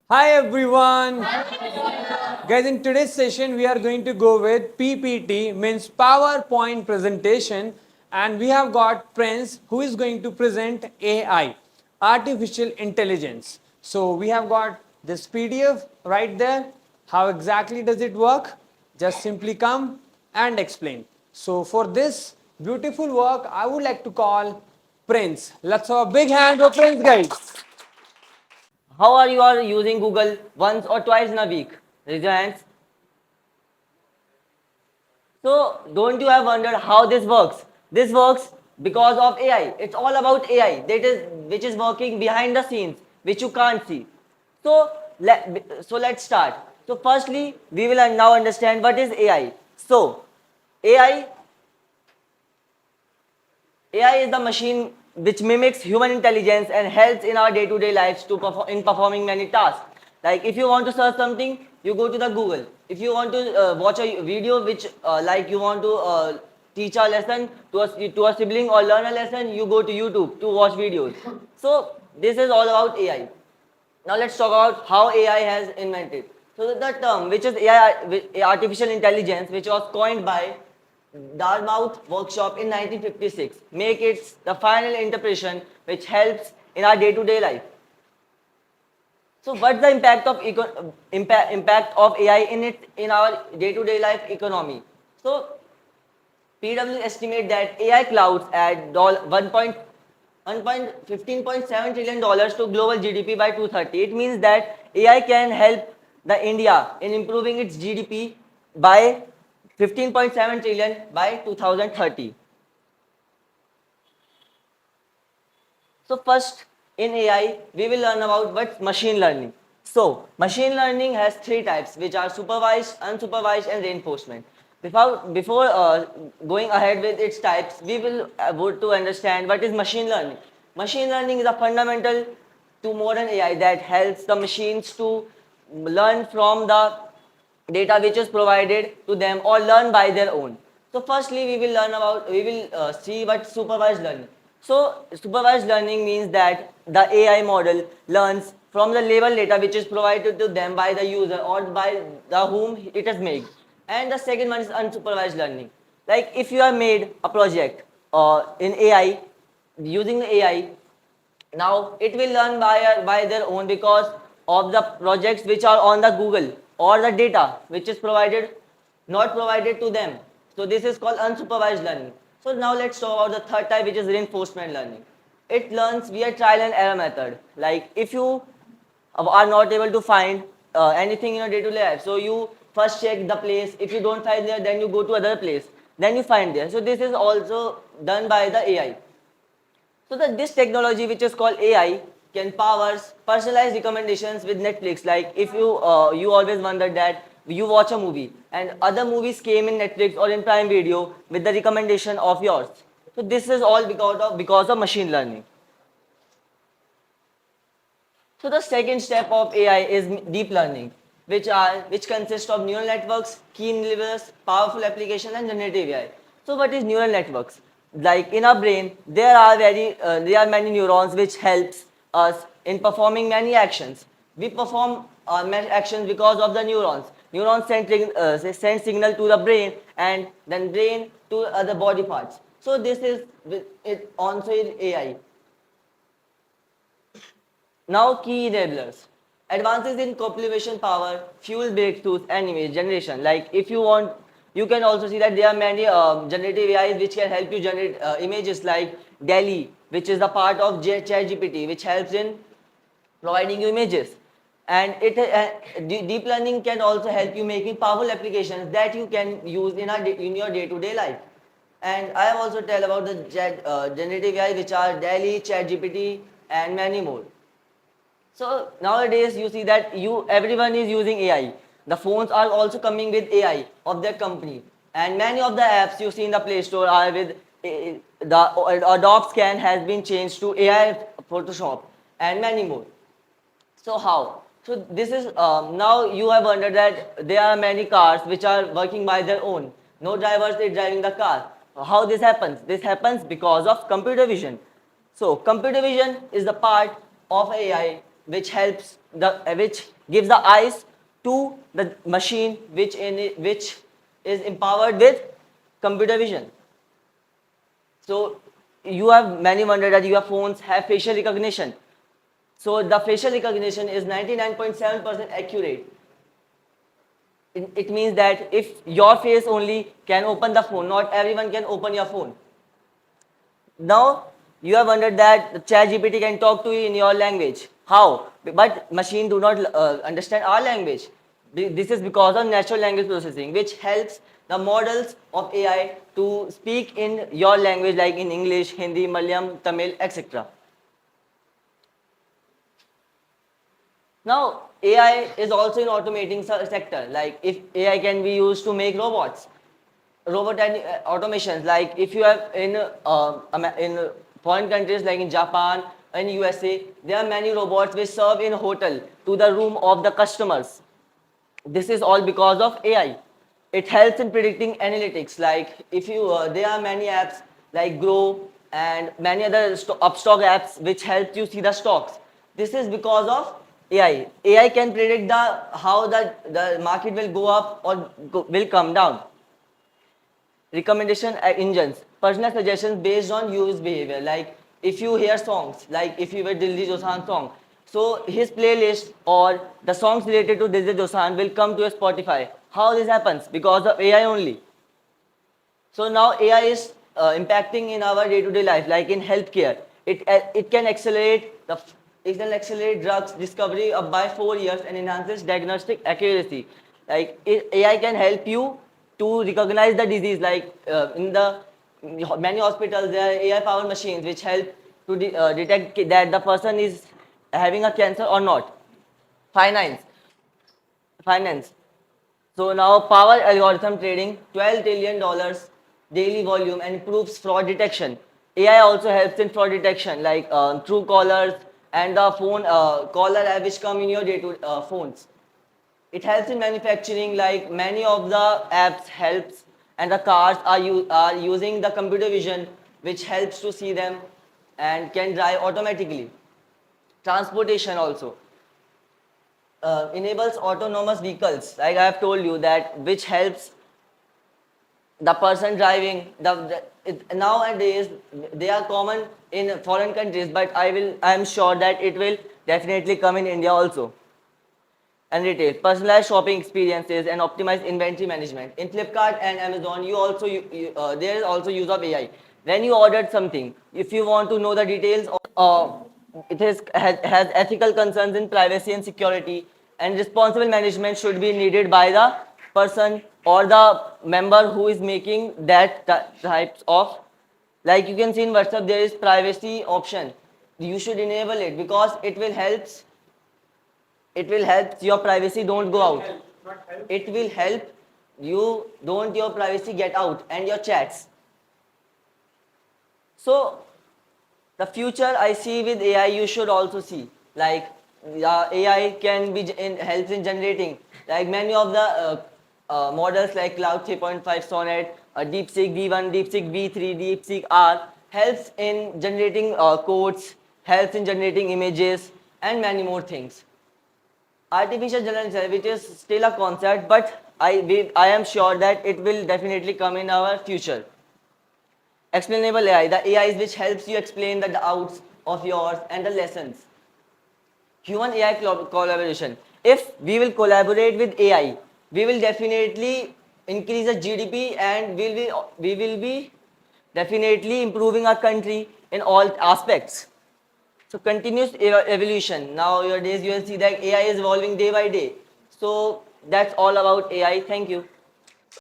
Hi everyone. Guys, in today's session we are going to go with PPT, means PowerPoint presentation, and we have got Prince who is going to present AI, artificial intelligence. So we have got this PDF right there. How exactly does it work? Just simply come and explain. So for this beautiful work, I would like to call Prince. Let's have a big hand for Prince, guys. How are you all using Google once or twice in a week? Raise your hands. So, don't you have wondered how this works? This works because of AI. It's all about AI which is working behind the scenes, which you can't see. So, let's start. So, firstly, we will now understand what is AI. So, AI AI is the machine which mimics human intelligence and helps in our day-to-day lives in performing many tasks. Like if you want to search something, you go to the Google. If you want to watch a video which like you want to teach a lesson to a sibling or learn a lesson, you go to YouTube to watch videos. So this is all about AI. Now let's talk about how AI has invented. So the term which is AI, artificial intelligence, which was coined by Dartmouth Workshop in 1956, make it the final interpretation which helps in our day-to-day life. So what's the impact of AI in our day-to-day life economy? So PW estimate that AI clouds add 1.15.7 trillion dollars to global GDP by 2030. It means that AI can help the India in improving its GDP by 15.7 trillion by 2030. So first in AI, we will learn about what's machine learning. So machine learning has three types, which are supervised, unsupervised, and reinforcement. Before going ahead with its types, we will would to understand what is machine learning. Machine learning is a fundamental to modern AI that helps the machines to learn from the data which is provided to them or learn by their own. So firstly we will see what supervised learning. So supervised learning means that the AI model learns from the label data which is provided to them by the user or by the whom it is made. And the second one is unsupervised learning. Like if you have made a project in AI using the AI, now it will learn by their own because of the projects which are on the Google or the data which is not provided to them. So this is called unsupervised learning. So now let's talk about the third type, which is reinforcement learning. It learns via trial and error method. Like if you are not able to find anything in your day-to-day life, so you first check the place. If you don't find there, then you go to other place, then you find there. So this is also done by the AI. So this technology, which is called AI, can powers personalized recommendations with Netflix. Like if you always wonder that you watch a movie and other movies came in Netflix or in Prime Video with the recommendation of yours. So this is all because of machine learning. So the second step of AI is deep learning, which consists of neural networks, key enablers, powerful application, and generative AI. So what is neural networks? Like in our brain, there are many neurons which helps us in performing many actions. We perform many actions because of the neurons. Neurons send signal to the brain and then brain to other body parts. So this is it also in AI. Now key enablers. Advances in computation power, fuel breakthroughs and image generation. Like if you want, you can also see that there are many generative AIs which can help you generate images like DALL-E, which is the part of ChatGPT, which helps in providing you images. And deep learning can also help you making powerful applications that you can use in your day-to-day life. And I have also tell about the generative AI, which are DALL-E, ChatGPT, and many more. So nowadays you see that everyone is using AI. The phones are also coming with AI of their company, and many of the apps you see in the Play Store are with the Adobe Scan has been changed to AI Photoshop and many more. So how? So this is now you have wondered that there are many cars which are working by their own. No drivers is driving the car. How this happens? This happens because of computer vision. So computer vision is the part of AI which gives the eyes to the machine which is empowered with computer vision. So you have many wondered that your phones have facial recognition. So the facial recognition is 99.7% accurate. It means that if your face only can open the phone, not everyone can open your phone. Now you have wondered that ChatGPT can talk to you in your language. How? But machine do not understand our language. This is because of natural language processing, which helps the models of AI to speak in your language, like in English, Hindi, Malayalam, Tamil, etc. Now, AI is also in automating sector. Like if AI can be used to make robots, robot and automations. Like if you have in foreign countries like in Japan and USA, there are many robots which serve in hotel to the room of the customers. This is all because of AI. It helps in predicting analytics. Like if you, there are many apps like Grow and many other upstock apps which help you see the stocks. This is because of AI. AI can predict the how the market will go up or will come down. Recommendation engines, personal suggestions based on user behavior. Like if you hear songs, like if you hear Diljit Dosanjh song, so his playlist or the songs related to Diljit Dosanjh will come to your Spotify. How this happens? Because of AI only. So now AI is impacting in our day-to-day life, like in healthcare. It can accelerate drugs discovery up by 4 years and enhances diagnostic accuracy. Like AI can help you to recognize the disease. Like in the many hospitals, there are AI-powered machines which help to detect that the person is having a cancer or not. Finance. Finance. So now power algorithm trading, $12 trillion daily volume and improves fraud detection. AI also helps in fraud detection like true callers and the phone caller app which come in your day-to phones. It helps in manufacturing, like many of the apps helps and the cars are using the computer vision which helps to see them and can drive automatically. Transportation also. Enables autonomous vehicles, like I have told you, that which helps the person driving. Nowadays they are common in foreign countries, but I am sure that it will definitely come in India also. And retail, personalized shopping experiences and optimized inventory management. In Flipkart and Amazon, there is also use of AI. When you ordered something, if you want to know the details, has ethical concerns in privacy and security, and responsible management should be needed by the person or the member who is making that types of. Like you can see in WhatsApp, there is privacy option. You should enable it because it will help your privacy don't go out. It will help you don't your privacy get out and your chats. So the future I see with AI, you should also see. Like AI can be helps in generating like many of the models like Cloud 3.5 Sonnet, DeepSeek V1, DeepSeek V3, DeepSeek R helps in generating codes, helps in generating images and many more things. Artificial general intelligence, which is still a concept, but I am sure that it will definitely come in our future. Explainable AI, the AI which helps you explain the doubts of yours and the lessons. Human AI collaboration. If we will collaborate with AI, we will definitely increase the GDP and we will be definitely improving our country in all aspects. So continuous evolution. Nowadays you will see that AI is evolving day by day. So that's all about AI. Thank you.